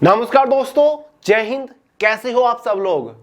नमस्कार दोस्तों, जय हिंद। कैसे हो आप सब लोग।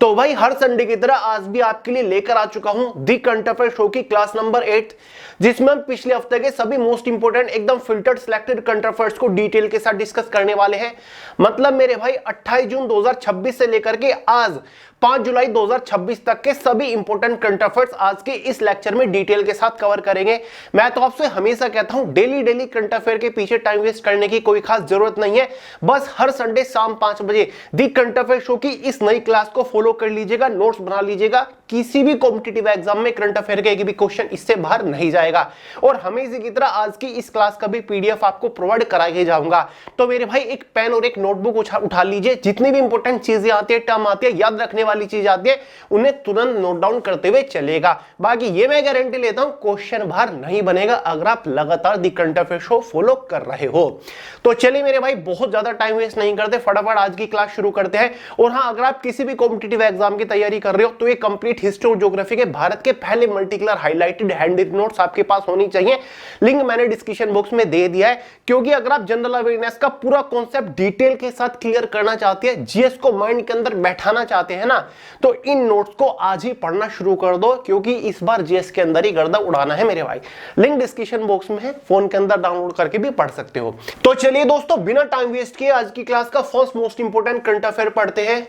तो भाई हर संडे की तरह आज भी आपके लिए लेकर आ चुका हूं दी करंट अफेयर शो की क्लास नंबर 8, जिसमें हम पिछले हफ्ते के सभी मोस्ट इंपोर्टेंट एकदम फिल्टर्ड सिलेक्टेड करंट अफेयर्स को डिटेल के साथ डिस्कस करने वाले हैं। मतलब मेरे भाई 28 जून 2026 से लेकर के आज 5 जुलाई 2026 तक के सभी इंपोर्टेंट करंट अफेयर्स आज के इस लेक्चर में डिटेल के साथ कवर करेंगे। मैं तो आपसे हमेशा कहता हूं डेली करंट अफेयर के पीछे टाइम वेस्ट करने की कोई खास जरूरत नहीं है। बस हर संडे शाम 5 बजे दी करंट अफेयर शो की इस नई क्लास को फॉलो कर लीजिएगा, नोट्स बना लीजिएगा। किसी भी कॉम्पिटिटिव एग्जाम में करंट अफेयर का एक भी क्वेश्चन इससे बाहर नहीं जाएगा। और हमेशा की तरह आज की इस क्लास का भी पीडीएफ आपको प्रोवाइड कराया जाऊंगा। तो मेरे भाई एक पेन और एक नोटबुक उठा लीजिए। जितनी भी इंपॉर्टेंट चीजें आती है, टर्म आती है, याद रखने वाली चीज आती है, उन्हें तुरंत नोट डाउन करते हुए चलेगा। बाकी ये मैं गारंटी लेता हूं क्वेश्चन बाहर नहीं बनेगा अगर आप लगातार दी करंट अफेयर शो फॉलो कर रहे हो। तो चलिए मेरे भाई बहुत ज्यादा टाइम वेस्ट नहीं करते, फटाफट आज की क्लास शुरू करते हैं। और हाँ, अगर आप किसी भी कॉम्पिटिटिव एग्जाम की तैयारी कर रहे हो तो ये कंप्लीट हिस्ट्री और ज्योग्राफी के भारत के पहले multi colour highlighted hand notes आपके पास होनी चाहिए। लिंक मैंने डिस्क्रिप्शन बॉक्स में दे दिया है, क्योंकि अगर आप जनरल अवेयरनेस का पूरा कॉन्सेप्ट डिटेल के साथ क्लियर करना चाहते हैं, जीएस को माइंड के अंदर बैठाना चाहते हैं ना, तो इन नोट्स को आज ही पढ़ना शुरू कर दो, क्योंकि इस बार जीएस के अंदर ही गर्दा उड़ाना है मेरे भाई। लिंक डिस्क्रिप्शन बॉक्स में है, फोन के अंदर डाउनलोड करके भी पढ़ सकते हो। तो चलिए दोस्तों, बिना टाइम वेस्ट किए आज की क्लास का first most important current affair पढ़ते हैं।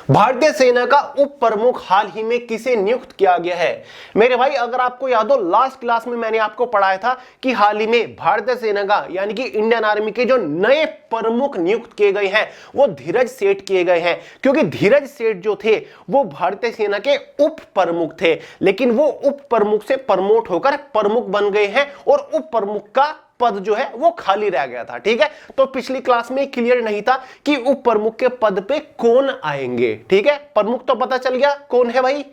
भारतीय सेना का उप प्रमुख हाल ही में किसे नियुक्त किया गया है। मेरे भाई अगर आपको याद हो, लास्ट क्लास में मैंने आपको पढ़ाया था कि हाल ही में भारतीय सेना का यानी कि इंडियन आर्मी के जो नए प्रमुख नियुक्त किए गए हैं वो धीरज सेठ किए गए हैं। क्योंकि धीरज सेठ जो थे वो भारतीय सेना के उप प्रमुख थे, लेकिन वो उप प्रमुख से प्रमोट होकर प्रमुख बन गए हैं और उप प्रमुख का पद जो है वो खाली रह गया था। ठीक है, तो पिछली क्लास में क्लियर नहीं था कि उप प्रमुख के पद पे कौन आएंगे। ठीक है, प्रमुख तो पता चल गया कौन है भाई,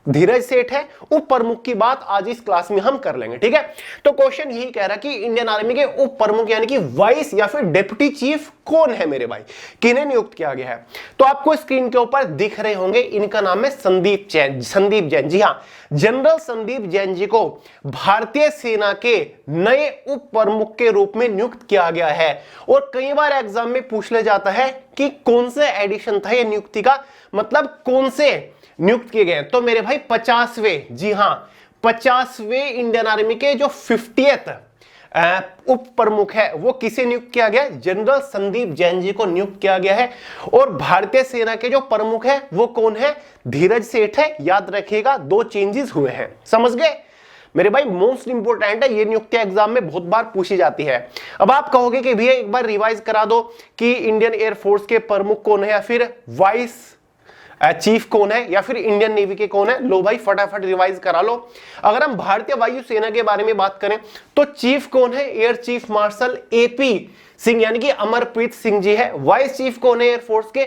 धीरज सेठ है। उप प्रमुख की बात आज इस क्लास में हम कर लेंगे। ठीक है, तो क्वेश्चन यही कह रहा कि इंडियन आर्मी के उप प्रमुख यानी कि वाइस या फिर डिप्टी चीफ कौन है मेरे भाई, किन्हें नियुक्त किया गया है। तो आपको स्क्रीन के ऊपर दिख रहे होंगे, इनका नाम है संदीप जैन। जी हाँ, जनरल संदीप जैन जी को भारतीय सेना के नए उप प्रमुख के रूप में नियुक्त किया गया है। और कई बार एग्जाम में पूछ ले जाता है कि कौन से एडिशन था ये नियुक्ति का, मतलब कौन से नियुक्त किए गए। तो मेरे भाई 50वें, जी हां 50वें इंडियन आर्मी के जो 50th उप प्रमुख है वो किसे नियुक्त किया गया, जनरल संदीप जैन जी को नियुक्त किया गया है। और भारतीय सेना के जो प्रमुख है वो कौन है, धीरज सेठ है। याद रखिएगा, 2 चेंजेस हुए हैं, समझ गए मेरे भाई। मोस्ट इंपोर्टेंट है, ये नियुक्ति एग्जाम में बहुत बार पूछी जाती है। अब आप कहोगे कि भैया एक बार रिवाइज करा दो कि इंडियन एयरफोर्स के प्रमुख कौन है या फिर वाइस चीफ कौन है या फिर इंडियन नेवी के कौन है। लो भाई फटाफट रिवाइज करा लो। अगर हम भारतीय वायु सेना के बारे में बात करें तो चीफ कौन है, air chief marshal AP Singh यानी कि अमरप्रीत सिंह जी है। वाइस चीफ कौन है एयरफोर्स के,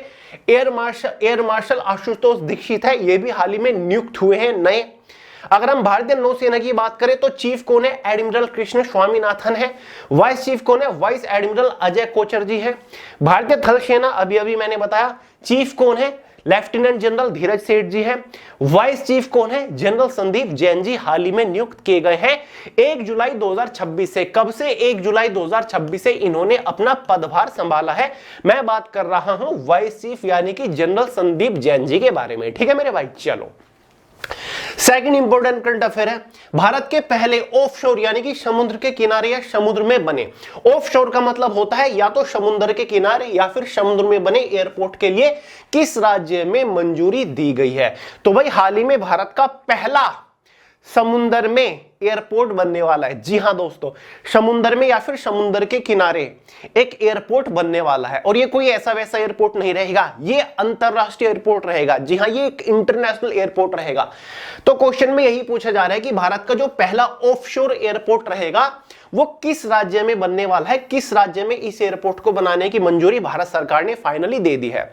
एयर मार्शल आशुतोष दीक्षित है, ये भी हाल ही में नियुक्त हुए हैं नए। अगर हम भारतीय नौसेना की बात करें तो चीफ कौन है, एडमिरल कृष्ण स्वामीनाथन है। वाइस चीफ कौन है, वाइस एडमिरल अजय कोचर जी है। भारतीय थल सेना अभी मैंने बताया, चीफ कौन है, लेफ्टिनेंट जनरल धीरज सेठ जी है। वाइस चीफ कौन है, जनरल संदीप जैन जी हाल ही में नियुक्त किए गए हैं 1 जुलाई 2026 से। कब से, 1 जुलाई 2026 से इन्होंने अपना पदभार संभाला है। मैं बात कर रहा हूं वाइस चीफ यानी कि जनरल संदीप जैन जी के बारे में। ठीक है मेरे भाई, चलो सेकंड इंपोर्टेंट करंट अफेयर है, भारत के पहले ऑफशोर यानी कि समुद्र के किनारे या समुद्र में बने, ऑफशोर का मतलब होता है या तो समुद्र के किनारे या फिर समुद्र में बने एयरपोर्ट के लिए किस राज्य में मंजूरी दी गई है। तो भाई हाल ही में भारत का पहला समुद्र में एयरपोर्ट बनने वाला है। जी हां दोस्तों, समुद्र में या फिर समुद्र के किनारे एक एयरपोर्ट बनने वाला है। और ये कोई ऐसा वैसा एयरपोर्ट नहीं रहेगा, ये अंतरराष्ट्रीय एयरपोर्ट रहेगा। जी हां, ये एक इंटरनेशनल एयरपोर्ट रहेगा। तो क्वेश्चन में यही पूछा जा रहा है कि भारत का जो पहला ऑफशोर एयरपोर्ट रहेगा वो किस राज्य में बनने वाला है, किस राज्य में इस एयरपोर्ट को बनाने की मंजूरी भारत सरकार ने फाइनली दे दी है।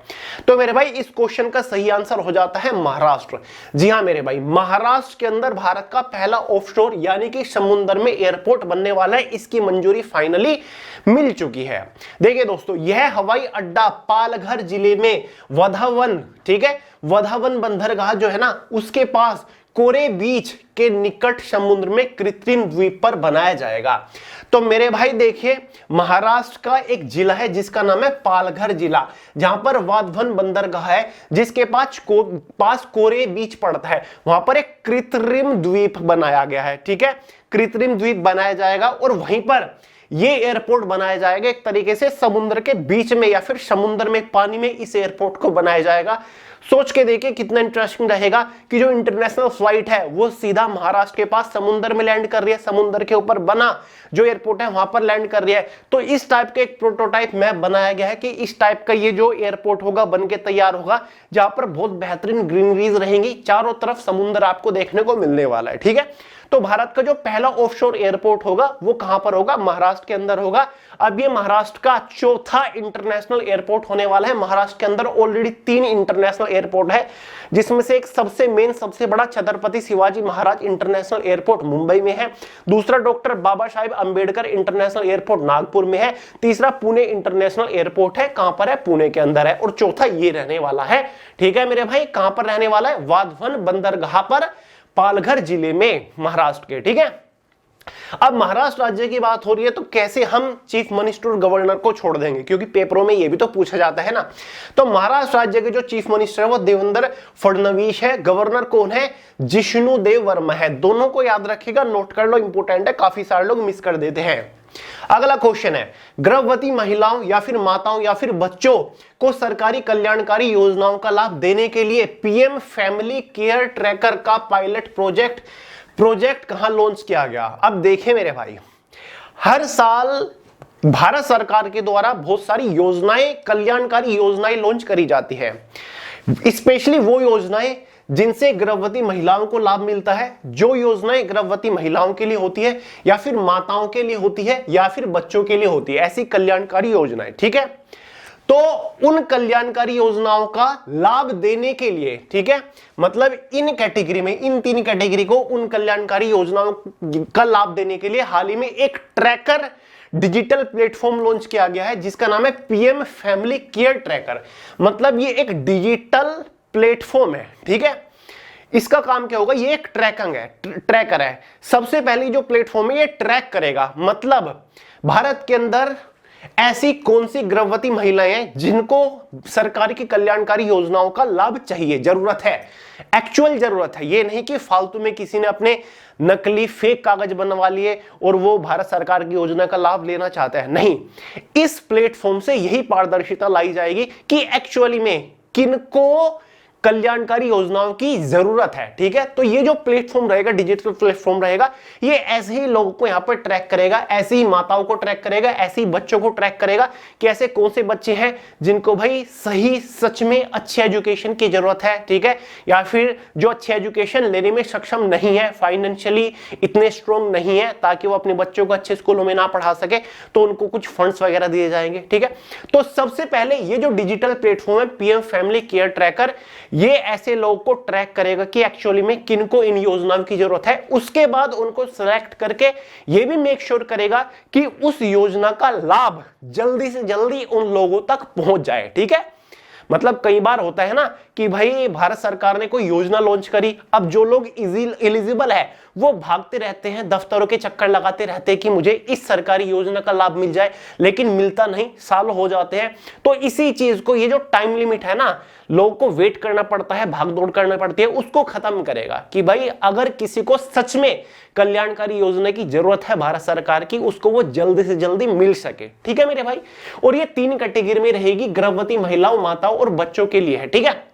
तो मेरे भाई इस क्वेश्चन का सही आंसर हो जाता है महाराष्ट्र। जी हां मेरे भाई, महाराष्ट्र के अंदर भारत का पहला ऑफशोर यानी कि समुद्र में एयरपोर्ट बनने वाला है, इसकी मंजूरी फाइनली मिल चुकी है। देखिए दोस्तों, यह हवाई अड्डा पालघर जिले में वधावन, ठीक है, वधावन बंदरगाह जो है ना उसके पास कोरे बीच के निकट समुद्र में कृत्रिम द्वीप पर बनाया जाएगा। तो मेरे भाई देखिए, महाराष्ट्र का एक जिला है जिसका नाम है पालघर जिला, जहां पर वाधवन बंदरगाह है, जिसके पास कोरे बीच पड़ता है। वहां पर एक कृत्रिम द्वीप बनाया गया है, ठीक है, कृत्रिम द्वीप बनाया जाएगा और वहीं पर ये एयरपोर्ट बनाया जाएगा एक तरीके से समुद्र के बीच में या फिर समुद्र में पानी में इस एयरपोर्ट को बनाया जाएगा। सोच के देखिए कितना इंटरेस्टिंग रहेगा कि जो इंटरनेशनल फ्लाइट है वो सीधा महाराष्ट्र के पास समुद्र में लैंड कर रही है, समुद्र के ऊपर बना जो एयरपोर्ट है वहां पर लैंड कर रही है। तो इस टाइप का एक प्रोटोटाइप मैप बनाया गया है कि इस टाइप का ये जो एयरपोर्ट होगा बन के तैयार होगा, जहां पर बहुत बेहतरीन ग्रीनरीज रहेंगी, चारों तरफ समुद्र आपको देखने को मिलने वाला है, ठीक है। तो भारत का जो पहला ऑफशोर एयरपोर्ट होगा वो कहां पर होगा? महाराष्ट्र के अंदर होगा। अब ये महाराष्ट्र का चौथा इंटरनेशनल एयरपोर्ट होने वाला है। महाराष्ट्र के अंदर ऑलरेडी 3 इंटरनेशनल एयरपोर्ट है, जिसमें से एक सबसे मेन सबसे बड़ा छत्रपति शिवाजी महाराज इंटरनेशनल एयरपोर्ट मुंबई में है, दूसरा doctor Baba Saheb Ambedkar international airport Nagpur में है, तीसरा पुणे इंटरनेशनल एयरपोर्ट है, कहां पर है? पुणे के अंदर है, और चौथा ये रहने वाला है, ठीक है मेरे भाई। कहां पर रहने वाला है? वाधवन बंदरगाह पर, पालघर जिले में, महाराष्ट्र के, ठीक है। अब महाराष्ट्र राज्य की बात हो रही है तो कैसे हम चीफ मिनिस्टर और गवर्नर को छोड़ देंगे, क्योंकि पेपरों में ये भी तो पूछा जाता है ना। तो महाराष्ट्र राज्य के जो चीफ मिनिस्टर है वो देवेंद्र फडणवीस है, गवर्नर कौन है? जिष्णुदेव वर्मा है। दोनों को याद रखिएगा, नोट कर लो, इंपोर्टेंट है, काफी सारे लोग मिस कर देते हैं। अगला क्वेश्चन है, गर्भवती महिलाओं या फिर माताओं या फिर बच्चों को सरकारी कल्याणकारी योजनाओं का लाभ देने के लिए पीएम फैमिली केयर ट्रैकर का पायलट प्रोजेक्ट कहां लॉन्च किया गया? अब देखें मेरे भाई, हर साल भारत सरकार के द्वारा बहुत सारी योजनाएं, कल्याणकारी योजनाएं लॉन्च करी जाती है, स्पेशली वो योजनाएं जिनसे गर्भवती महिलाओं को लाभ मिलता है। जो योजनाएं गर्भवती महिलाओं के लिए होती है या फिर माताओं के लिए होती है या फिर बच्चों के लिए होती है, ऐसी कल्याणकारी योजनाएं, ठीक है। तो उन कल्याणकारी योजनाओं का लाभ देने के लिए, ठीक है, मतलब इन कैटेगरी में, इन 3 कैटेगरी को उन कल्याणकारी योजनाओं का लाभ देने के लिए हाल ही में एक ट्रैकर डिजिटल प्लेटफॉर्म लॉन्च किया गया है जिसका नाम है पीएम फैमिली केयर ट्रैकर। मतलब ये एक डिजिटल प्लेटफॉर्म है, ठीक है। इसका काम क्या होगा? ये एक ट्रैकर है। सबसे पहले जो प्लेटफॉर्म है ये ट्रैक करेगा, मतलब भारत के अंदर ऐसी कौन सी गर्भवती महिलाएं हैं जिनको सरकार की कल्याणकारी योजनाओं का लाभ चाहिए, जरूरत है, एक्चुअल जरूरत है। ये नहीं कि फालतू में किसी ने अपने नकली फेक कागज बनवा लिए और वो भारत सरकार की योजना का लाभ लेना चाहता है, नहीं। इस प्लेटफॉर्म से यही पारदर्शिता लाई जाएगी कि एक्चुअली में किनको कल्याणकारी योजनाओं की जरूरत है, ठीक है। तो ये जो प्लेटफॉर्म रहेगा, डिजिटल प्लेटफॉर्म रहेगा, ये ऐसे ही लोगों को यहां पर ट्रैक करेगा, ऐसी ही माताओं को ट्रैक करेगा, ऐसे ही बच्चों को ट्रैक करेगा कि ऐसे कौन से बच्चे हैं जिनको भाई सही सच में अच्छी एजुकेशन की जरूरत है, ठीक है, या फिर जो अच्छी एजुकेशन लेने में सक्षम नहीं है, फाइनेंशियली इतने स्ट्रॉन्ग नहीं है ताकि वो अपने बच्चों को अच्छे स्कूलों में ना पढ़ा सके, तो उनको कुछ फंड्स वगैरह दिए जाएंगे, ठीक है। तो सबसे पहले ये जो डिजिटल प्लेटफॉर्म है पीएम फैमिली केयर ट्रैकर, ये ऐसे लोगों को ट्रैक करेगा कि एक्चुअली में किनको इन योजनाओं की जरूरत है। उसके बाद उनको सिलेक्ट करके ये भी मेक श्योर करेगा कि उस योजना का लाभ जल्दी से जल्दी उन लोगों तक पहुंच जाए, ठीक है। मतलब कई बार होता है ना कि भाई भारत सरकार ने कोई योजना लॉन्च करी, अब जो लोग एलिजिबल है वो भागते रहते हैं, दफ्तरों के चक्कर लगाते रहते हैं कि मुझे इस सरकारी योजना का लाभ मिल जाए, लेकिन मिलता नहीं, साल हो जाते हैं। तो इसी चीज को, ये जो टाइम लिमिट है ना, लोगों को वेट करना पड़ता है, भागदौड़ करना पड़ती है, उसको खत्म करेगा कि भाई अगर किसी को सच में कल्याणकारी योजना की जरूरत है भारत सरकार की, उसको वो जल्दी से जल्दी मिल सके, ठीक है मेरे भाई। और ये 3 कैटेगरी में रहेगी, गर्भवती महिलाओं, माताओं और बच्चों के लिए है, ठीक है।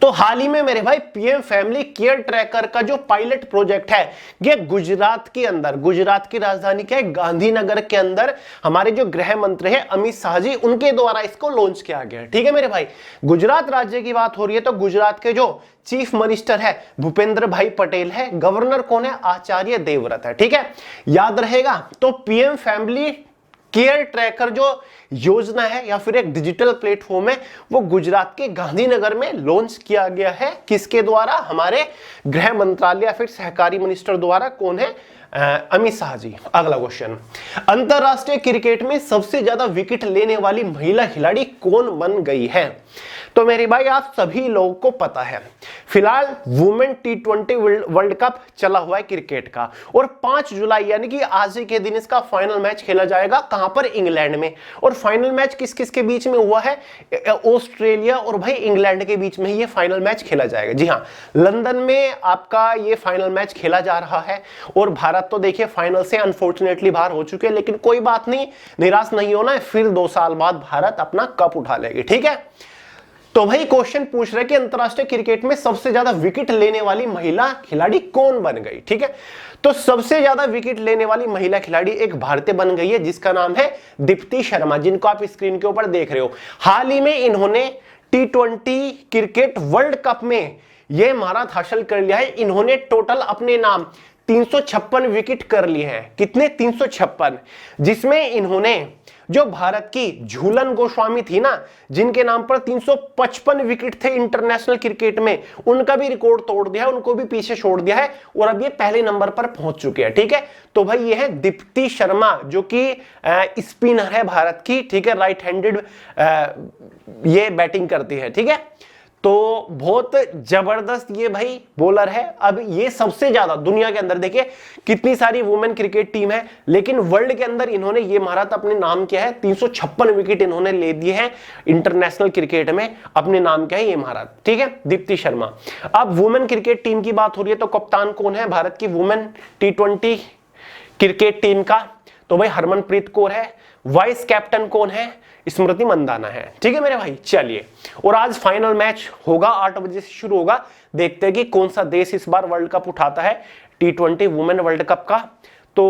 तो हाल ही में मेरे भाई पीएम फैमिली केयर ट्रैकर का जो पायलट प्रोजेक्ट है ये गुजरात के अंदर, गुजरात की राजधानी क्या है? गांधीनगर के अंदर हमारे जो गृह मंत्री है अमित शाह जी, उनके द्वारा इसको लॉन्च किया गया, ठीक है मेरे भाई। गुजरात राज्य की बात हो रही है तो गुजरात के जो चीफ मिनिस्टर है भूपेंद्र भाई पटेल है, गवर्नर कौन है? आचार्य देवव्रत है, ठीक है, याद रहेगा। तो पीएम फैमिली केयर ट्रैकर जो योजना है या फिर एक डिजिटल प्लेटफॉर्म है वो गुजरात के गांधीनगर में लॉन्च किया गया है, किसके द्वारा? हमारे गृह मंत्रालय या फिर सहकारी मिनिस्टर द्वारा, कौन है? अमित शाह जी। अगला क्वेश्चन, अंतरराष्ट्रीय क्रिकेट में सबसे ज्यादा विकेट लेने वाली महिला खिलाड़ी कौन बन गई है? तो मेरे भाई आप सभी लोगों को पता है फिलहाल वुमेन T20 वर्ल्ड कप चला हुआ है क्रिकेट का, और 5 जुलाई यानी कि आज ही के दिन इसका फाइनल मैच खेला जाएगा। कहां पर? इंग्लैंड में। और फाइनल मैच किस किस के बीच में हुआ है? ऑस्ट्रेलिया और भाई इंग्लैंड के बीच में ये फाइनल मैच खेला जाएगा। जी हां, लंदन में आपका ये फाइनल मैच खेला जा रहा है। और भारत तो देखिए फाइनल से अनफॉर्चुनेटली बाहर हो चुके हैं, लेकिन कोई बात नहीं, निराश नहीं होना है, फिर 2 साल बाद भारत अपना कप उठा लेगी। ठीक है, तो भाई क्वेश्चन पूछ रहे कि अंतरराष्ट्रीय क्रिकेट में सबसे ज्यादा विकेट लेने वाली महिला खिलाड़ी कौन बन गई। ठीक है, तो सबसे ज्यादा विकेट लेने वाली महिला खिलाड़ी एक भारतीय बन गई है, जिसका नाम है दीप्ति शर्मा, जिनको आप स्क्रीन के ऊपर देख रहे हो। हाल ही में इन्होंने T20 क्रिकेट वर्ल्ड कप में यह महारत हासिल कर लिया है। इन्होंने टोटल अपने नाम 356 विकेट कर लिए हैं। कितने? 356, जिसमें इन्होंने जो भारत की झूलन गोस्वामी थी ना, जिनके नाम पर 355 विकेट थे इंटरनेशनल क्रिकेट में, उनका भी रिकॉर्ड तोड़ दिया है, उनको भी पीछे छोड़ दिया है, और अब ये पहले नंबर पर पहुंच चुके हैं। ठीक है, तो भाई ये है दीप्ति शर्मा, जो कि स्पिनर है भारत की। ठीक है, राइट हैंडेड ये बैटिंग करती है। ठीक है, तो बहुत जबरदस्त ये भाई बॉलर है। अब ये सबसे ज्यादा दुनिया के अंदर देखिए कितनी सारी वुमेन क्रिकेट टीम है, लेकिन वर्ल्ड के अंदर इन्होंने ये महारत अपने नाम किया है। 356 विकेट इन्होंने ले दिए हैं इंटरनेशनल क्रिकेट में, अपने नाम क्या है ये महारत। ठीक है, दीप्ति शर्मा। अब वुमेन क्रिकेट टीम की बात हो रही है, तो कप्तान कौन है भारत की वुमेन T20 क्रिकेट टीम का? तो भाई हरमनप्रीत कौर है। वाइस कैप्टन कौन है? स्मृति मंदाना है। ठीक है मेरे भाई, चलिए, और आज फाइनल मैच होगा, 8 बजे से शुरू होगा। देखते हैं कि कौन सा देश इस बार वर्ल्ड कप उठाता है, T20 वुमेन वर्ल्ड कप का। तो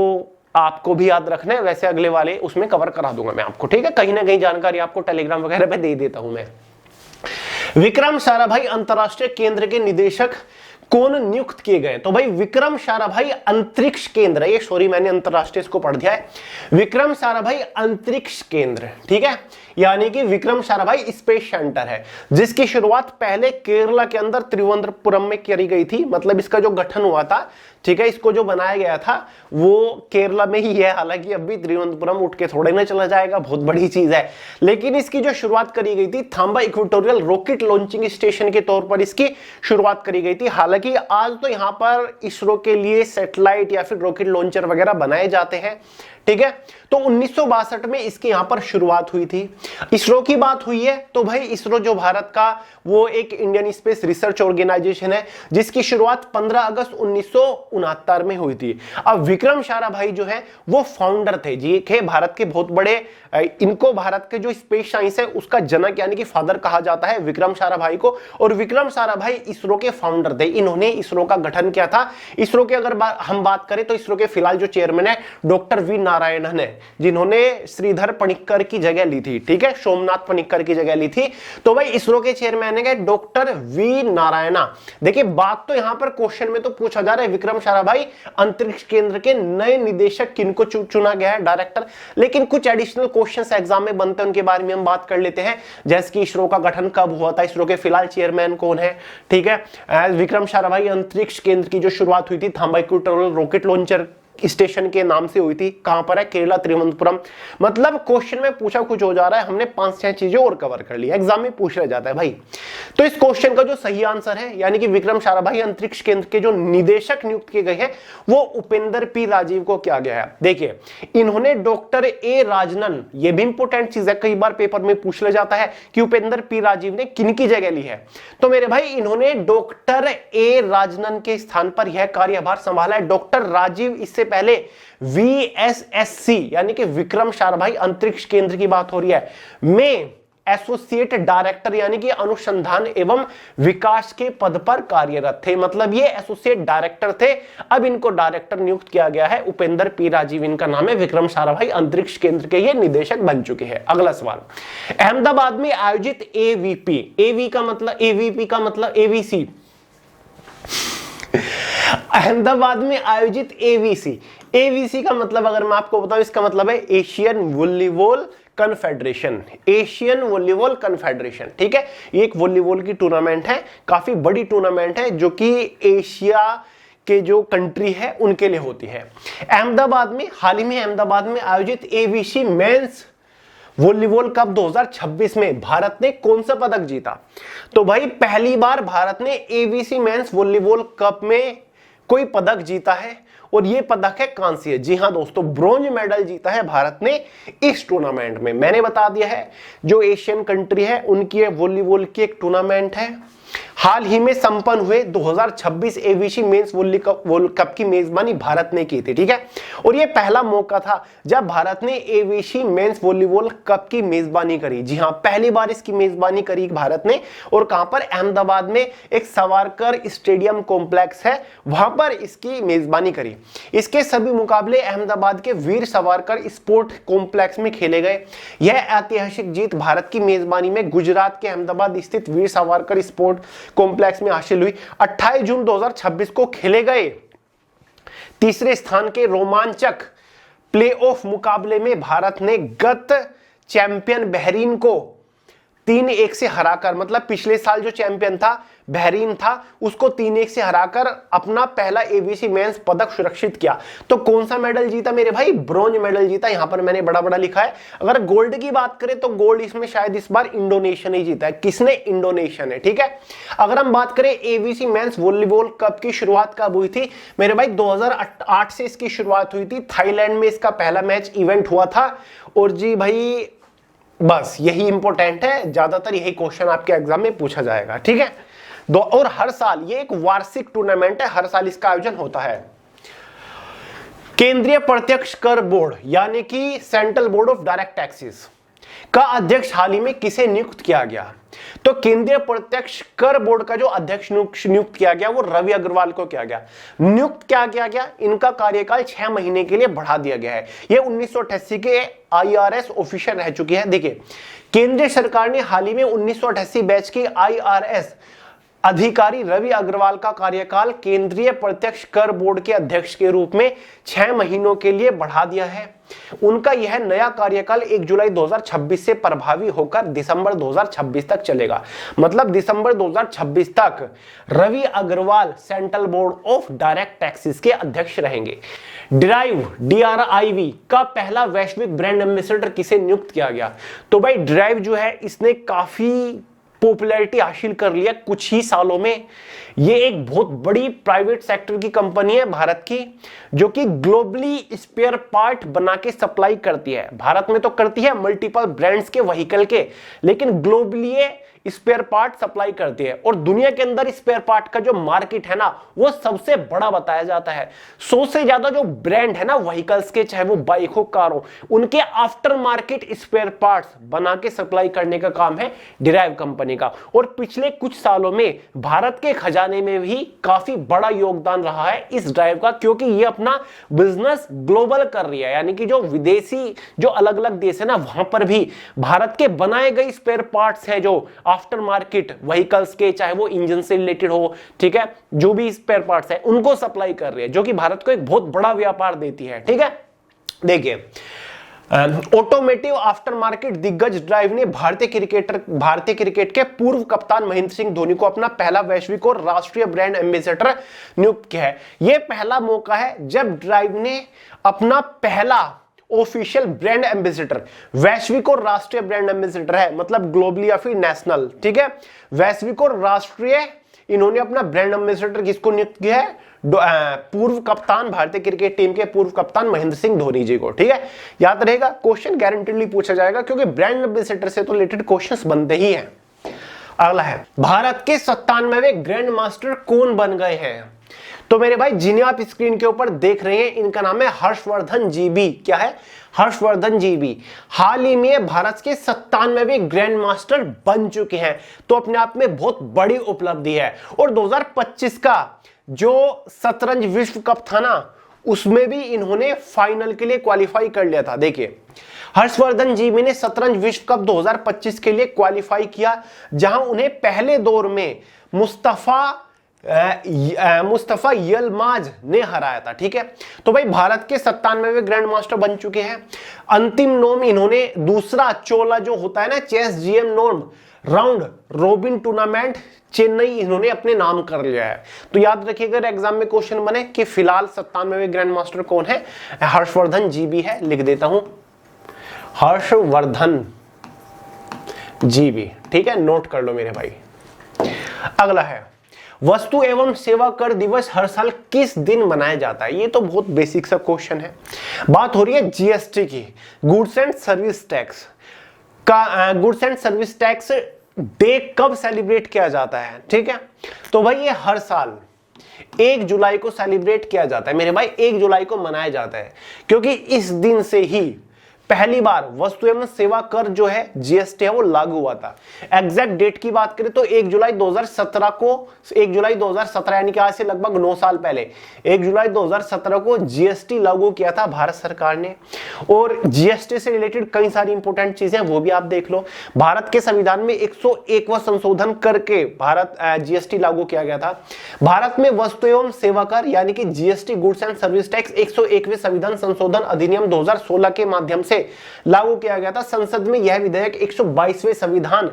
आपको भी याद रखना है, वैसे अगले वाले उसमें कवर करा दूंगा मैं आपको। ठीक है, कहीं ना कहीं जानकारी आपको टेलीग्राम वगैरह पे दे देता हूं मैं। विक्रम साराभाई अंतरराष्ट्रीय केंद्र के निदेशक कौन नियुक्त किए गए? तो भाई विक्रम साराभाई अंतरिक्ष केंद्र, ये सॉरी मैंने अंतरराष्ट्रीय इसको पढ़ दिया है, विक्रम साराभाई अंतरिक्ष केंद्र। ठीक है, यानी कि विक्रम साराभाई स्पेस सेंटर है, जिसकी शुरुआत पहले केरला के अंदर त्रिवेंद्रपुरम में करी गई थी। मतलब इसका जो गठन हुआ था, ठीक है, इसको जो बनाया गया था वो केरला में ही है। हालांकि अभी त्रिवेंद्रपुरम उठ के थोड़े ना चला जाएगा, बहुत बड़ी चीज है। लेकिन इसकी जो शुरुआत करी गई थी थांबा इक्वेटोरियल रॉकेट लॉन्चिंग स्टेशन के तौर पर इसकी शुरुआत करी गई थी। हालांकि आज तो यहां पर इसरो के लिए सैटेलाइट या फिर रॉकेट लॉन्चर वगैरह बनाए जाते हैं। ठीक है, तो 1962 में इसकी यहां पर शुरुआत हुई थी। इसरो की बात हुई है, तो भाई इसरो जो भारत का वो एक इंडियन स्पेस रिसर्च ऑर्गेनाइजेशन है, जिसकी शुरुआत 15 अगस्त 1969 में हुई थी। अब विक्रम साराभाई जो है वो फाउंडर थे जी, के भारत के बहुत बड़े, इनको भारत के जो स्पेस साइंस है उसका जनक यानी कि फादर कहा जाता है विक्रम साराभाई को। और विक्रम साराभाई इसरो के फाउंडर थे। इन्होंने इसरो का गठन किया था। इसरो के अगर हम बात करें तो इसरो के फिलहाल जो चेयरमैन है डॉक्टर वी नारायणन है, जिन्होंने श्रीधर पणिक्कर की जगह ली थी। ठीक है, सोमनाथ पणिक्कर की जगह ली थी। तो भाई इसरो के चेयरमैन है डॉक्टर वी नारायणा। देखिए बात तो यहां पर क्वेश्चन में तो पूछा जा रहा है विक्रम साराभाई अंतरिक्ष केंद्र के नए निदेशक किनको चुना गया है, डायरेक्टर। लेकिन कुछ एडिशनल क्वेश्चंस एग्जाम में बनते हैं, उनके बारे में हम बात कर लेते हैं। जैसे कि इसरो का गठन कब हुआ था, इसरो के फिलहाल चेयरमैन कौन है। ठीक है, विक्रम साराभाई अंतरिक्ष केंद्र की जो शुरुआत हुई थी थांबा इक्वेटोरियल रॉकेट लॉन्चर स्टेशन के नाम से हुई थी। कहां पर है? केरला त्रिवेंद्रपुरम। मतलब क्वेश्चन में पूछा कुछ हो जा रहा है, हमने 5-6 चीजें और कवर कर ली, एग्जाम में पूछ रहा जाता है भाई। तो इस क्वेश्चन का जो सही आंसर है, यानी कि विक्रम साराभाई अंतरिक्ष केंद्र के जो निदेशक नियुक्त किए गए हैं वो उपेंद्र पी राजीव को किया गया है। देखिए इन्होंने डॉक्टर ए राजनन, ये भी इंपॉर्टेंट चीज है, कई बार पेपर में पूछ लिया जाता है कि उपेंद्र पी राजीव ने किनकी जगह ली है। तो मेरे भाई इन्होंने डॉक्टर ए राजनन के स्थान पर यह कार्यभार संभाला है। डॉक्टर राजीव इससे पहले VSSC यानी कि विक्रम साराभाई अंतरिक्ष केंद्र की बात हो रही है में एसोसिएट डायरेक्टर यानी कि अनुसंधान एवं विकास के पद पर कार्यरत थे। मतलब ये एसोसिएट डायरेक्टर थे, अब इनको डायरेक्टर नियुक्त किया गया है। उपेंद्र पी राजीव इनका नाम है। विक्रम साराभाई अंतरिक्ष केंद्र के ये निदेशक बन चुके हैं। अगला सवाल, अहमदाबाद में आयोजित AVP, AVP का मतलब ABC, अहमदाबाद में आयोजित AVC का मतलब अगर मैं आपको बताऊं, इसका मतलब है Asian volleyball confederation, Asian volleyball confederation. ठीक है, ये एक वॉलीबॉल की टूर्नामेंट है, काफी बड़ी टूर्नामेंट है जो कि एशिया के जो कंट्री है उनके लिए होती है। अहमदाबाद में हाल ही में अहमदाबाद में आयोजित ABC मेंस वॉलीबॉल कप 2026 में भारत ने कौन सा पदक जीता? तो भाई पहली बार भारत ने एबीसी मेंस वॉलीबॉल कप में कोई पदक जीता है और यह पदक है कांस्य। जी हां दोस्तों, ब्रॉन्ज मेडल जीता है भारत ने इस टूर्नामेंट में। मैंने बता दिया है जो एशियन कंट्री है उनकी वॉलीबॉल की एक टूर्नामेंट है। हाल ही में संपन्न हुए 2026 एबीसी मेंस वर्ल्ड कप की मेजबानी भारत ने की थी, ठीक है। और यह पहला मौका था जब भारत ने एबीसी मेंस वॉलीबॉल कप की मेजबानी करी। जी हां, पहली बार इसकी मेजबानी करी भारत ने। और कहां पर? अहमदाबाद में एक सावरकर स्टेडियम कॉम्प्लेक्स है, वहां पर इसकी मेजबानी करी। इसके सभी मुकाबले अहमदाबाद के वीर सावरकर स्पोर्ट कॉम्प्लेक्स में खेले गए। यह ऐतिहासिक जीत भारत की मेजबानी में गुजरात के अहमदाबाद स्थित वीर सावरकर स्पोर्ट कॉम्प्लेक्स में हासिल हुई। 28 जून 2026 को खेले गए तीसरे स्थान के रोमांचक प्लेऑफ मुकाबले में भारत ने गत चैंपियन बहरीन को 3-1 से हराकर, मतलब पिछले साल जो चैंपियन था बहरीन था, उसको 3-1 से हराकर अपना पहला एबीसी मेंस पदक सुरक्षित किया। तो कौन सा मेडल जीता मेरे भाई? ब्रॉन्ज मेडल जीता। यहां पर मैंने बड़ा बड़ा लिखा है। अगर गोल्ड की बात करें तो गोल्ड इसमें शायद इस बार इंडोनेशिया ने जीता है। किसने? इंडोनेशिया ने, ठीक है। अगर हम बात करें एबीसी मेंस वॉलीबॉल कप की शुरुआत कब हुई थी मेरे भाई? 2008 से इसकी शुरुआत हुई थी। थाईलैंड में इसका पहला मैच इवेंट हुआ था। और जी भाई बस यही इंपॉर्टेंट है, ज्यादातर यही क्वेश्चन आपके एग्जाम में पूछा जाएगा, ठीक है। और हर साल ये एक वार्षिक टूर्नामेंट है, हर साल इसका आयोजन होता है। केंद्रीय प्रत्यक्ष कर बोर्ड यानी कि central board of direct taxes का अध्यक्ष हाल ही में किसे नियुक्त किया गया? तो केंद्रीय प्रत्यक्ष कर बोर्ड का जो अध्यक्ष नियुक्त किया गया वो रवि अग्रवाल को किया गया। नियुक्त क्या किया गया? इनका कार्यकाल 6 महीने के लिए बढ़ा दिया गया है। ये 1988 के आईआरएस ऑफिसर रह चुके हैं। देखिए, केंद्र सरकार ने हाल ही में 1988 बैच के आईआरएस अधिकारी रवि अग्रवाल का कार्यकाल केंद्रीय प्रत्यक्ष कर बोर्ड के अध्यक्ष के रूप में 6 महीनों के लिए बढ़ा दिया है। उनका यह नया कार्यकाल 1 जुलाई 2026 से प्रभावी होकर दिसंबर 2026 तक चलेगा। मतलब दिसंबर 2026 तक Ravi Agrawal central board of direct taxes के अध्यक्ष रहेंगे। DRIV का पहला वैश्विक ब्रांड एम्बेसडर किसे नियुक्त किया गया? तो भाई ड्राइव जो है इसने काफी पॉपुलैरिटी हासिल कर लिया कुछ ही सालों में। ये एक बहुत बड़ी प्राइवेट सेक्टर की कंपनी है भारत की, जो कि ग्लोबली स्पेयर पार्ट बना के सप्लाई करती है। भारत में तो करती है मल्टीपल ब्रांड्स के व्हीकल के, लेकिन ग्लोबली स्पेयर पार्ट सप्लाई करती है। और दुनिया के अंदर स्पेयर पार्ट का जो मार्केट है ना वो सबसे बड़ा बताया जाता है। 100 से ज्यादा जो ब्रांड है ना व्हीकल्स के, चाहे वो बाइक हो कार हो, उनके आफ्टर मार्केट स्पेयर पार्ट्स बना के सप्लाई करने का काम है डिराइव कंपनी का। और पिछले कुछ सालों में भारत के खजाने में भी काफी बड़ा योगदान रहा है इस ड्राइव का, क्योंकि ये अपना बिजनेस ग्लोबल कर रही है। यानी कि जो विदेशी जो अलग अलग देश है ना वहां पर भी भारत के बनाए गए स्पेयर पार्ट्स हैं जो आफ्टर मार्केट व्हीकल्स के, चाहे वो इंजन से रिलेटेड हो, ठीक है, जो भी स्पेयर पार्ट्स है उनको सप्लाई कर रही है, जो कि भारत को एक बहुत बड़ा व्यापार देती है, ठीक है। देखिए, ऑटोमेटिव आफ्टर मार्केट दिग्गज ड्राइव ने भारतीय क्रिकेट के पूर्व कप्तान महेंद्र सिंह धोनी को अपना पहला वैश्विक और राष्ट्रीय ब्रांड एम्बेसडर नियुक्त किया है। यह पहला मौका है जब ड्राइव ने अपना पहला ऑफिशियल ब्रांड एम्बेसडर, वैश्विक और राष्ट्रीय ब्रांड एम्बेसडर है, मतलब ग्लोबली या फिर नेशनल, ठीक है, वैश्विक और राष्ट्रीय, इन्होंने अपना ब्रांड एम्बेसडर किसको नियुक्त किया है? पूर्व कप्तान, भारतीय क्रिकेट टीम के पूर्व कप्तान महेंद्र सिंह धोनी जी को, ठीक है। याद रहेगा, क्वेश्चन गारंटीडली पूछा जाएगा क्योंकि ब्रांड एम्बेसडर से तो रिलेटेड क्वेश्चंस बनते ही हैं। अगला है, भारत के 97वें ग्रैंड मास्टर कौन बन गए हैं? तो मेरे भाई जिन्हें आप स्क्रीन के ऊपर देख रहे हैं इनका नाम है हर्षवर्धन जीबी। क्या है? हर्षवर्धन जीबी हाल ही में भारत के 97वें ग्रैंड मास्टर बन चुके हैं, तो अपने आप में बहुत बड़ी उपलब्धि है। और 2025 का जो शतरंज विश्व कप था ना उसमें भी इन्होंने फाइनल के लिए क्वालिफाई कर लिया था। देखिए, हर्षवर्धन जीबी ने शतरंज विश्व कप 2025 के लिए क्वालिफाई किया, जहां उन्हें पहले दौर में मुस्तफा यलमाज ने हराया था, ठीक है। तो भाई भारत के 97वें ग्रैंड मास्टर बन चुके हैं। अंतिम नॉर्म इन्होंने दूसरा चोला जो होता है ना chess GM norm round robin tournament Chennai इन्होंने अपने नाम कर लिया है। तो याद रखिएगा एग्जाम में क्वेश्चन बने कि फिलहाल 97वें ग्रैंड मास्टर कौन है? हर्षवर्धन जीबी है, लिख देता हूं हर्षवर्धन जीबी। ठीक है, नोट कर लो मेरे भाई। अगला है वस्तु एवं सेवा कर दिवस हर साल किस दिन मनाया जाता है? ये तो बहुत बेसिक सा क्वेश्चन है। बात हो रही है जीएसटी की, गुड्स एंड सर्विस टैक्स का। Goods and service tax day कब सेलिब्रेट किया जाता है? ठीक है, तो भाई ये हर साल 1 जुलाई को सेलिब्रेट किया जाता है मेरे भाई, 1 जुलाई को मनाया जाता है, क्योंकि इस दिन से ही पहली बार वस्तु एवं सेवा कर जो है जीएसटी है वो लागू हुआ था। एग्जैक्ट डेट की बात करें तो 1 जुलाई 2017 को, 1 जुलाई 2017 यानी कि आज से लगभग 9 साल पहले 1 जुलाई 2017 को जीएसटी लागू किया था भारत सरकार ने। और जीएसटी से रिलेटेड कई सारी इंपॉर्टेंट चीजें वो भी आप देख लो। भारत के संविधान में 101वां संशोधन करके भारत जीएसटी लागू किया गया था। भारत में वस्तु एवं सेवा कर यानी कि GST, goods and service tax 101वें संविधान संशोधन अधिनियम 2016 के माध्यम से लागू किया गया था। संसद में यह विधेयक 122वें संविधान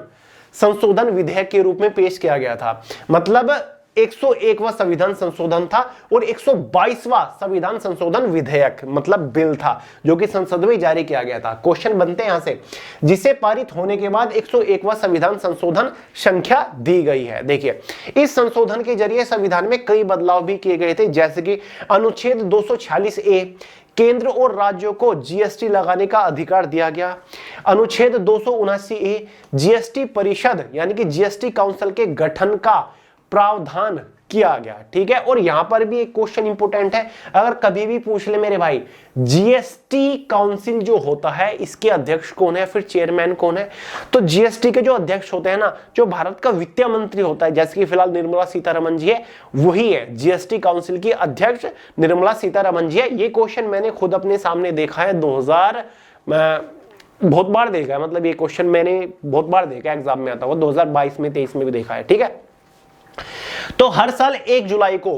संशोधन विधेयक के रूप में पेश किया गया था। मतलब 101वां संविधान संशोधन था और 122वां संविधान संशोधन विधेयक मतलब बिल था जो कि संसद में जारी किया गया था। क्वेश्चन बनते हैं यहां से, जिसे पारित होने के बाद 101वां संविधान संशोधन संख्या दी गई है। देखिए, इस संशोधन के जरिए संविधान में कई बदलाव भी किए गए थे, जैसे कि अनुच्छेद 246A केंद्र और राज्यों को जीएसटी लगाने का अधिकार दिया गया। अनुच्छेद 279A जीएसटी परिषद यानी कि जीएसटी काउंसिल के गठन का प्रावधान किया गया। ठीक है, और यहां पर भी एक क्वेश्चन इंपोर्टेंट है, अगर कभी भी पूछ ले मेरे भाई, जीएसटी काउंसिल जो होता है इसके अध्यक्ष कौन है, फिर चेयरमैन कौन है? तो जीएसटी के जो अध्यक्ष होते हैं ना, जो भारत का वित्त मंत्री होता है, जैसे कि फिलहाल निर्मला सीतारमण जी है, वही है जीएसटी काउंसिल की अध्यक्ष निर्मला सीतारमण जी है। ये क्वेश्चन मैंने खुद अपने सामने देखा है, बहुत बार देखा है, मतलब ये क्वेश्चन मैंने बहुत बार देखा है, एग्जाम में आता हुआ 2022 में 23 में भी देखा है। ठीक है, तो हर साल 1 जुलाई को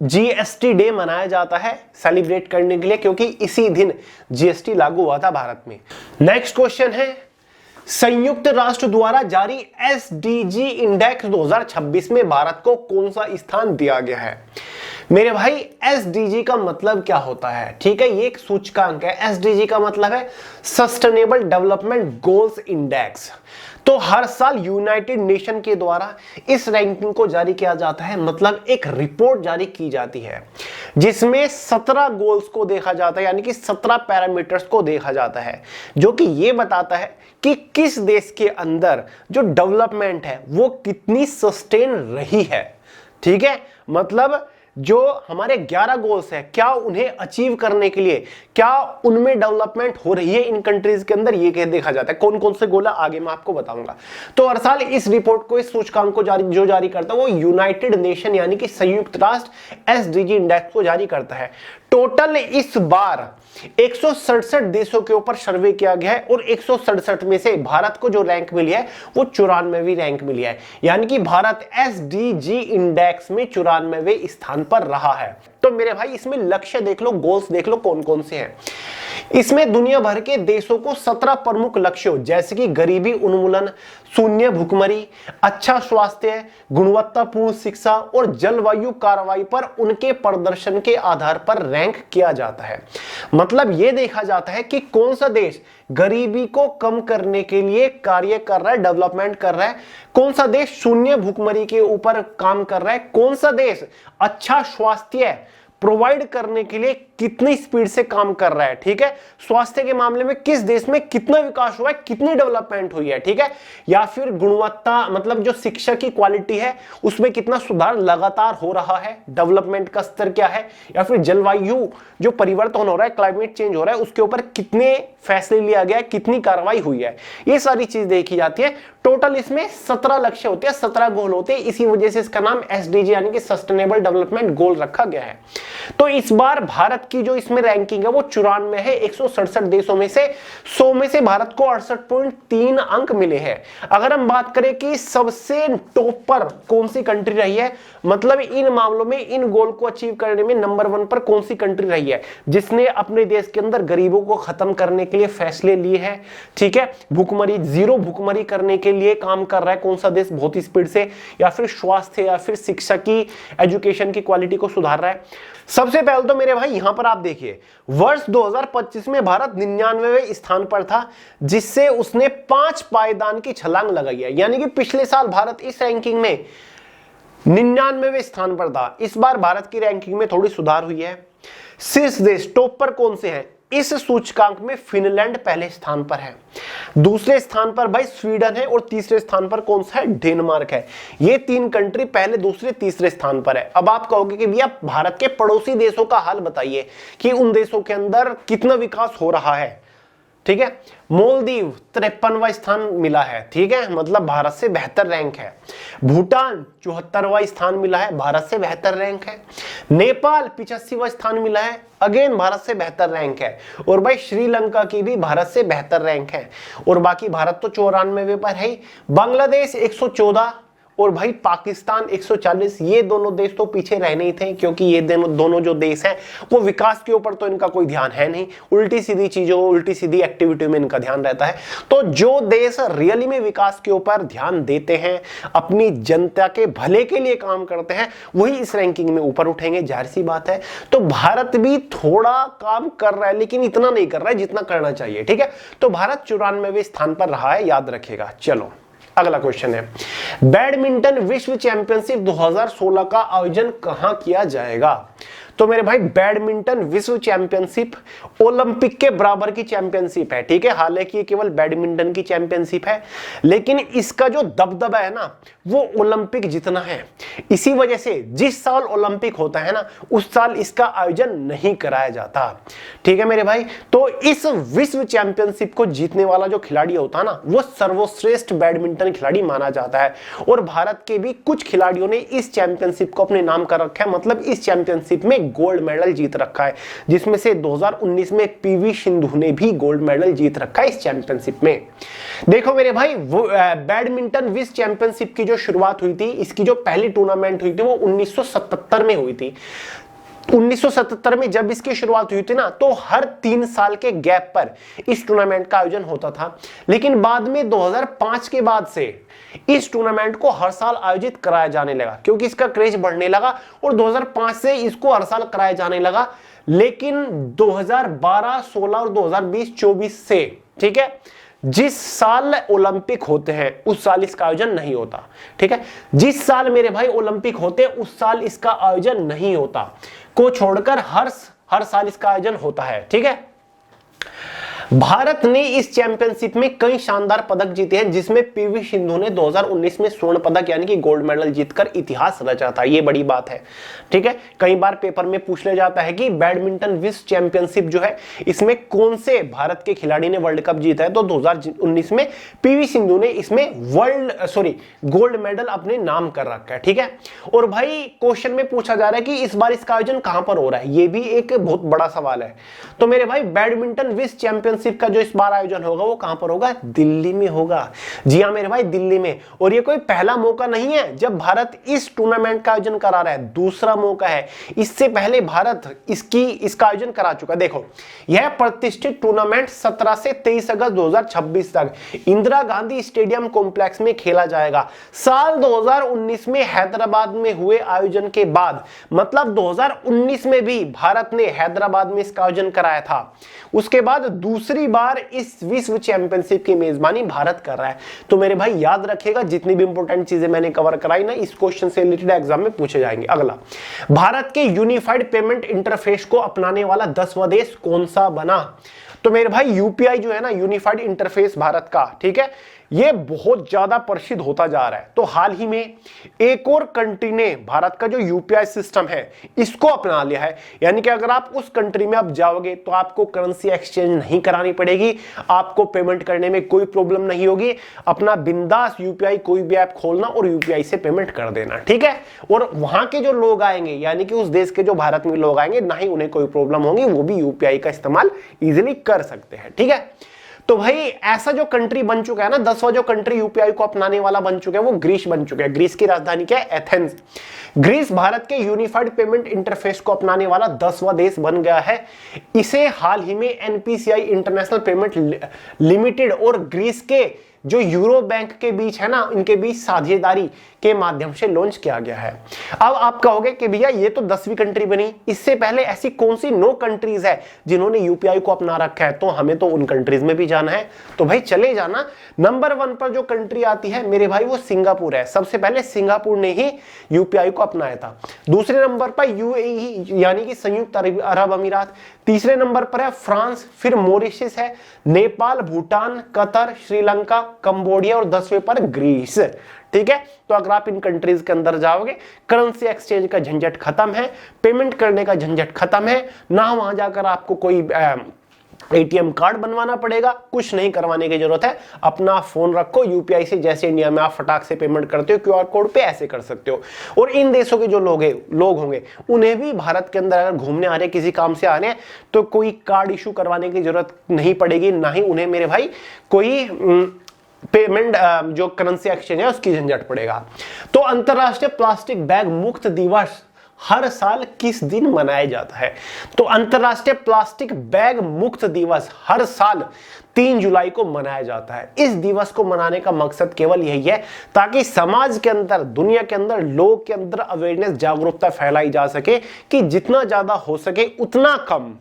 जीएसटी डे मनाया जाता है सेलिब्रेट करने के लिए, क्योंकि इसी दिन जीएसटी लागू हुआ था भारत में। नेक्स्ट क्वेश्चन है, संयुक्त राष्ट्र द्वारा जारी एसडीजी इंडेक्स 2026 में भारत को कौन सा स्थान दिया गया है? मेरे भाई एसडीजी का मतलब क्या होता है? ठीक है, ये एक सूचकांक है। एसडीजी का मतलब है सस्टेनेबल डेवलपमेंट गोल्स इंडेक्स। तो हर साल यूनाइटेड नेशन के द्वारा इस रैंकिंग को जारी किया जाता है, मतलब एक रिपोर्ट जारी की जाती है जिसमें 17 गोल्स को देखा जाता है, यानी कि 17 पैरामीटर्स को देखा जाता है, जो कि ये बताता है कि किस देश के अंदर जो डेवलपमेंट है वो कितनी सस्टेन रही है। ठीक है, मतलब जो हमारे 11 गोल्स हैं, क्या उन्हें अचीव करने के लिए क्या उनमें डेवलपमेंट हो रही है इन कंट्रीज के अंदर, ये देखा जाता है। कौन कौन से गोल है आगे मैं आपको बताऊंगा। तो हर साल इस रिपोर्ट को, इस सूचकांक को जारी करता है वो यूनाइटेड नेशन यानी कि संयुक्त राष्ट्र एसडीजी इंडेक्स को जारी करता है। टोटल इस बार 167 देशों के ऊपर सर्वे किया गया है और 167 में से भारत को जो रैंक मिली है वो 94वीं रैंक मिली है, यानी कि भारत एसडीजी इंडेक्स में 94वें स्थान पर रहा है। तो मेरे भाई इसमें लक्ष्य देख लो, गोल्स देख लो कौन कौन से हैं। इसमें दुनिया भर के देशों को 17 प्रमुख लक्ष्यों जैसे कि गरीबी उन्मूलन, शून्य भुखमरी, अच्छा स्वास्थ्य, गुणवत्तापूर्ण शिक्षा और जलवायु कार्रवाई पर उनके प्रदर्शन के आधार पर रैंक किया जाता है। मतलब यह देखा जाता है कि कौन सा देश गरीबी को कम करने के लिए कार्य कर रहा है, डेवलपमेंट कर रहा है, कौन सा देश शून्य भुखमरी के ऊपर काम कर रहा है, कौन सा देश अच्छा स्वास्थ्य प्रोवाइड करने के लिए कितनी स्पीड से काम कर रहा है। ठीक है, स्वास्थ्य के मामले में किस देश में कितना विकास हुआ है, कितनी डेवलपमेंट हुई है। ठीक है, या फिर गुणवत्ता मतलब जो शिक्षा की क्वालिटी है उसमें कितना सुधार लगातार हो रहा है, डेवलपमेंट का स्तर क्या है, या फिर जलवायु जो परिवर्तन हो रहा है, क्लाइमेट चेंज हो रहा है, उसके ऊपर कितने फैसले लिया गया है, कितनी कार्रवाई हुई है, ये सारी चीज देखी जाती है। टोटल इसमें 17 लक्ष्य होते हैं, 17 गोल होते हैं, इसी वजह से इसका नाम एसडीजी यानी कि सस्टेनेबल डेवलपमेंट गोल रखा गया है। तो इस बार भारत की जो इसमें रैंकिंग है वो 94 है। 167 देशों में से 100 में से भारत को 68.3 अंक मिले हैं। अगर हम बात करें कि सबसे टॉप पर कौन सी कंट्री रही है, मतलब इन मामलों में इन गोल को अचीव करने में नंबर 1 पर कौन सी कंट्री रही है जिसने अपने देश के अंदर गरीबों को खत्म करने के लिए फैसले लिए हैं। ठीक है, भुखमरी, जीरो भुखमरी करने के लिए काम कर रहा है कौन सा देश बहुत ही स्पीड से, या फिर स्वास्थ्य या फिर शिक्षा की, एजुकेशन की क्वालिटी को सुधार रहा है। सबसे पहले तो मेरे भाई यहां पर आप देखिए वर्ष 2025 में भारत 99वें स्थान पर था, जिससे उसने 5 पायदान की छलांग लगाई है। यानी कि पिछले साल भारत इस रैंकिंग में 99वें स्थान पर था, इस बार भारत की रैंकिंग में थोड़ी सुधार हुई है। शीर्ष देश टॉप पर कौन से हैं? इस सूचकांक में फिनलैंड पहले स्थान पर है, दूसरे स्थान पर भाई स्वीडन है और तीसरे स्थान पर कौन सा है? डेनमार्क है। ये 3 कंट्री पहले, दूसरे, तीसरे स्थान पर है। अब आप कहोगे कि भैया भारत के पड़ोसी देशों का हाल बताइए कि उन देशों के अंदर कितना विकास हो रहा है। ठीक है, मालदीव 53वां स्थान मिला है, ठीक है, मतलब भारत से बेहतर रैंक है। भूटान 74वां स्थान मिला है, भारत से बेहतर रैंक है। नेपाल 85वां स्थान मिला है, अगेन भारत से बेहतर रैंक है। और भाई श्रीलंका की भी भारत से बेहतर रैंक है। और बाकी भारत तो 94वें पर है। बांग्लादेश 114 और भाई पाकिस्तान 140। ये दोनों देश तो पीछे रहने ही थे, क्योंकि ये दोनों जो देश हैं वो विकास के ऊपर तो इनका कोई ध्यान है नहीं, उल्टी सीधी चीजों, उल्टी सीधी एक्टिविटी में इनका ध्यान रहता है। तो जो देश रियली में विकास के ऊपर ध्यान देते हैं, अपनी जनता के भले के लिए काम करते हैं, वही इस रैंकिंग में ऊपर उठेंगे, जाहिर सी बात है। तो भारत भी थोड़ा काम कर रहा है, लेकिन इतना नहीं कर रहा है जितना करना चाहिए। ठीक है, तो भारत 94वें स्थान पर रहा है, याद रखेगा। चलो अगला क्वेश्चन है, बैडमिंटन विश्व चैंपियनशिप 2016 का आयोजन कहां किया जाएगा? तो मेरे भाई बैडमिंटन विश्व चैंपियनशिप ओलंपिक के बराबर की चैंपियनशिप है। ठीक है, हालांकि ये केवल बैडमिंटन की चैंपियनशिप है, लेकिन इसका जो दबदबा है ना वो ओलंपिक जितना है। इसी वजह से जिस साल ओलंपिक होता है ना उस साल इसका आयोजन नहीं कराया जाता। ठीक है मेरे भाई, तो इस विश्व चैंपियनशिप को जीतने वाला जो खिलाड़ी होता है ना वो सर्वश्रेष्ठ बैडमिंटन खिलाड़ी माना जाता है। और भारत के भी कुछ खिलाड़ियों ने इस चैंपियनशिप को अपने नाम कर रखा है, मतलब इस चैंपियनशिप में गोल्ड मेडल जीत रखा है, जिसमें से 2019 में पीवी सिंधु ने भी गोल्ड मेडल जीत रखा है इस चैंपियनशिप में। देखो मेरे भाई, बैडमिंटन विश्व चैंपियनशिप की जो शुरुआत हुई थी, इसकी जो पहली टूर्नामेंट हुई थी वो 1977 में हुई थी। 1977 में जब इसकी शुरुआत हुई थी ना तो हर 3 साल के गैप पर इस टूर्नामेंट का आयोजन होता था, लेकिन बाद में 2005 के बाद से इस टूर्नामेंट को हर साल आयोजित कराया जाने लगा, क्योंकि इसका क्रेज बढ़ने लगा और 2005 से इसको हर साल कराया जाने लगा। लेकिन 2012, 16 और 2020-24 से, ठीक है, जिस साल ओलंपिक होते हैं उस साल इसका आयोजन नहीं होता। ठीक है, जिस साल मेरे भाई ओलंपिक होते हैं उस साल इसका आयोजन नहीं होता, को छोड़कर हर साल इसका आयोजन होता है। ठीक है, भारत ने इस चैंपियनशिप में कई शानदार पदक जीते हैं, जिसमें पीवी सिंधु ने 2019 में स्वर्ण पदक यानी कि गोल्ड मेडल जीतकर इतिहास रचा था। ये बड़ी बात है। ठीक है, कई बार पेपर में पूछ ले जाता है कि बैडमिंटन विश्व चैंपियनशिप जो है इसमें कौन से भारत के खिलाड़ी ने वर्ल्ड कप जीता है, तो 2019 में पीवी सिंधु ने इसमें गोल्ड मेडल अपने नाम कर रखा है। ठीक है, और भाई क्वेश्चन में पूछा जा रहा है कि इस बार इसका आयोजन कहां पर हो रहा है, ये भी एक बहुत बड़ा सवाल है। तो मेरे भाई बैडमिंटन विश्व चैंपियनशिप का जो इस बार आयोजन होगा वो कहां पर होगा? दिल्ली में होगा। जी हां मेरे भाई, दिल्ली में। और ये कोई पहला मौका नहीं है जब भारत इस टूर्नामेंट का आयोजन करा रहा है, दूसरा मौका है। इससे पहले भारत इसका आयोजन करा चुका है। देखो, यह प्रतिष्ठित टूर्नामेंट 17 से 23 अगस्त 2026 तक इंदिरा गांधी स्टेडियम कॉम्प्लेक्स में खेला जाएगा। साल 2019 में हैदराबाद में हुए आयोजन के बाद, मतलब 2019 में भी भारत ने हैदराबाद में इसका आयोजन कराया था। उसके बाद दूसरी बार इस विश्व चैंपियनशिप की मेजबानी भारत कर रहा है। तो मेरे भाई याद रखिएगा, जितनी भी इंपॉर्टेंट चीजें मैंने कवर कराई ना इस क्वेश्चन से रिलेटेड एग्जाम में पूछे जाएंगे। अगला, भारत के यूनिफाइड पेमेंट इंटरफेस को अपनाने वाला 10वां देश कौन सा बना? तो मेरे भाई यूपीआई जो है ना, यूनिफाइड इंटरफेस भारत का, ठीक है, ये बहुत ज्यादा प्रसिद्ध होता जा रहा है। तो हाल ही में एक और कंट्री ने भारत का जो यूपीआई सिस्टम है इसको अपना लिया है। यानी कि अगर आप उस कंट्री में आप जाओगे तो आपको करेंसी एक्सचेंज नहीं करानी पड़ेगी, आपको पेमेंट करने में कोई प्रॉब्लम नहीं होगी। अपना बिंदास यूपीआई कोई भी ऐप खोलना और यूपीआई से पेमेंट कर देना। ठीक है, और वहां के जो लोग आएंगे, यानी कि उस देश के जो भारत में लोग आएंगे, ना ही उन्हें कोई प्रॉब्लम होगी, वो भी यूपीआई का इस्तेमाल इजिली कर सकते हैं। ठीक है, तो भाई ऐसा जो कंट्री बन चुका है ना, 10वां जो कंट्री यूपीआई को अपनाने वाला बन चुका है वो ग्रीस बन चुका है। ग्रीस की राजधानी क्या है? एथेंस। ग्रीस भारत के यूनिफाइड पेमेंट इंटरफेस को अपनाने वाला 10वां देश बन गया है। इसे हाल ही में एनपीसीआई इंटरनेशनल पेमेंट लिमिटेड और ग्रीस के जो यूरो बैंक के बीच है ना, इनके बीच साझेदारी के माध्यम से लॉन्च किया गया है। अब आप कहोगे कि भैया ये तो 10वीं कंट्री बनी, इससे पहले ऐसी कौन सी 9 कंट्रीज है जिन्होंने यूपीआई को अपना रखा है, तो हमें तो उन कंट्रीज में भी जाना है। तो भाई चले जाना, नंबर 1 पर जो कंट्री आती है मेरे भाई वो सिंगापुर है। सबसे पहले सिंगापुर ने ही यूपीआई को अपनाया था। दूसरे नंबर पर यूएई यानी कि संयुक्त अरब अमीरात। तीसरे नंबर पर है फ्रांस, फिर मॉरिशस है, नेपाल, भूटान, कतर, श्रीलंका, कंबोडिया और 10वें पर ग्रीस। ठीक है, तो अगर आप इन कंट्रीज के अंदर जाओगे, करेंसी एक्सचेंज का झंझट खत्म है, पेमेंट करने का झंझट खत्म है, ना वहां जाकर आपको कोई एटीएम कार्ड बनवाना पड़ेगा, कुछ नहीं करवाने की जरूरत है। अपना फोन रखो, यूपीआई से जैसे इंडिया में आप फटाक से पेमेंट करते हो क्यूआर कोड पे, ऐसे कर सकते हो। और इन देशों के जो लोग होंगे उन्हें भी भारत के अंदर अगर घूमने आ रहे हैं, किसी काम से आ रहे हैं, तो कोई कार्ड इशू करवाने की जरूरत नहीं पड़ेगी, ना ही उन्हें मेरे भाई कोई पेमेंट जो करेंसी एक्सचेंज है उसकी झंझट पड़ेगा। तो अंतरराष्ट्रीय प्लास्टिक बैग मुक्त दिवस हर साल किस दिन मनाया जाता है? तो अंतरराष्ट्रीय प्लास्टिक बैग मुक्त दिवस हर साल 3 जुलाई को मनाया जाता है। इस दिवस को मनाने का मकसद केवल यही है ताकि समाज के अंदर, दुनिया के अंदर, लोग के अंदर अवेयरनेस, जागरूकता फैलाई जा सके कि जितना ज्यादा हो सके उतना कम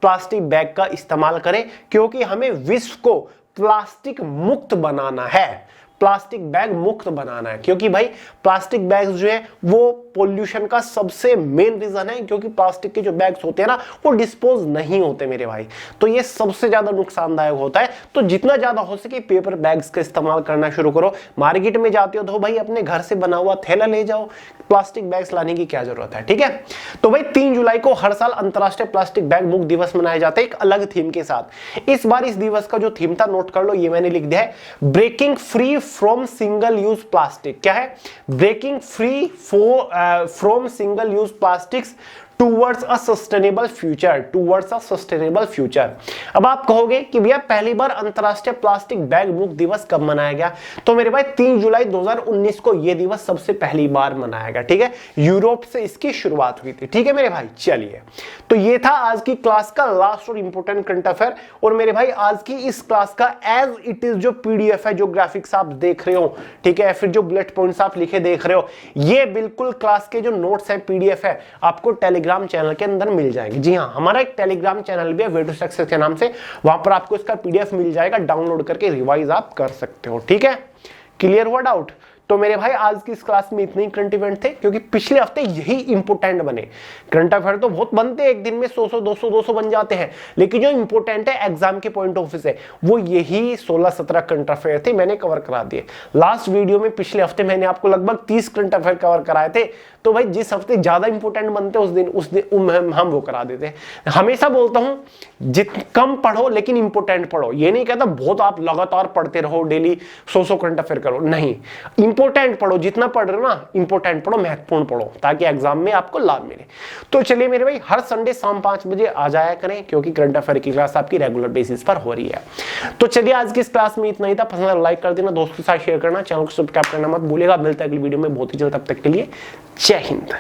प्लास्टिक बैग का इस्तेमाल करें, क्योंकि हमें विश्व को प्लास्टिक मुक्त बनाना है, प्लास्टिक बैग मुक्त बनाना है। क्योंकि भाई प्लास्टिक बैग्स जो है वो पोल्यूशन का सबसे मेन रीजन है, क्योंकि प्लास्टिक के जो बैग्स होते हैं ना वो डिस्पोज नहीं होते मेरे भाई, तो ये सबसे ज्यादा नुकसानदायक होता है। तो जितना ज्यादा हो सके पेपर बैग्स का इस्तेमाल करना शुरू करो। मार्केट में जाते हो तो भाई अपने घर से बना हुआ थैला ले जाओ, प्लास्टिक बैग्स लाने की क्या जरूरत है। ठीक है, तो भाई 3 जुलाई को हर साल अंतरराष्ट्रीय प्लास्टिक बैग मुक्त दिवस मनाया जाता है, एक अलग थीम के साथ। इस बार इस दिवस का जो थीम था नोट कर लो, ये मैंने लिख दिया है, breaking free from single use plastic. क्या है? Breaking free from single use plastics towards a sustainable future, towards a sustainable future. अब आप कहोगे कि भैया पहली बार अंतरराष्ट्रीय प्लास्टिक बैग मुक्त दिवस कब मनाया गया? तो मेरे भाई 3 जुलाई 2019 को यह दिवस सबसे पहली बार मनाया गया। ठीक है, यूरोप से इसकी शुरुआत हुई थी। ठीक है मेरे भाई, चलिए तो ये था आज की क्लास का लास्ट और इंपोर्टेंट करंट अफेयर। और मेरे भाई आज की इस क्लास का एज इट इज जो पीडीएफ है, जो ग्राफिक्स आप देख रहे हो, ठीक है, फिर जो बुलेट पॉइंट्स आप लिखे देख रहे हो, ये बिल्कुल क्लास के जो नोट्स है, पीडीएफ है, आपको टेलीग्राम चैनल के अंदर मिल जाएंगे। जी हां, हमारा एक टेलीग्राम चैनल भी है वे टू सक्सेस के नाम से, वहां पर आपको इसका पीडीएफ मिल जाएगा, डाउनलोड करके रिवाइज आप कर सकते हो। ठीक है, क्लियर हुआ डाउट? तो मेरे भाई आज की इस क्लास में इतने ही करंट इवेंट थे, क्योंकि पिछले हफ्ते यही इंपोर्टेंट बने। करंट अफेयर तो बहुत बनते हैं, एक दिन में 100 200 बन जाते हैं, लेकिन जो इंपोर्टेंट है एग्जाम के पॉइंट ऑफ व्यू से, वो यही 16-17 करंट अफेयर थे, मैंने कवर करा दिए। लास्ट वीडियो में पिछले हफ्ते मैंने आपको लगभग 30 करंट अफेयर कवर कराए थे। तो भाई जिस हफ्ते ज्यादा इंपोर्टेंट बनते उस दिन हम वो करा देते हैं। हमेशा बोलता हूं कम पढ़ो लेकिन इंपोर्टेंट पढ़ो, ये नहीं कहता बहुत आप लगातार पढ़ते रहो, डेली 100 करंट अफेयर करो, नहीं, इंपोर्टेंट पढ़ो, जितना पढ़ रहे हो ना इंपोर्टेंट पढ़ो, महत्वपूर्ण पढ़ो, ताकि एग्जाम में आपको लाभ मिले। तो चलिए मेरे भाई, हर संडे शाम 5 बजे आ जाया करें, क्योंकि करंट अफेयर की क्लास आपकी रेगुलर बेसिस पर हो रही है। तो चलिए आज की इस क्लास में इतना ही था। पसंद लाइक कर देना, दोस्तों के साथ शेयर करना, चैनल को सब्सक्राइब करना मत भूलिएगा। मिलता है अगली वीडियो में बहुत ही जल्द, तब तक के लिए जय हिंद।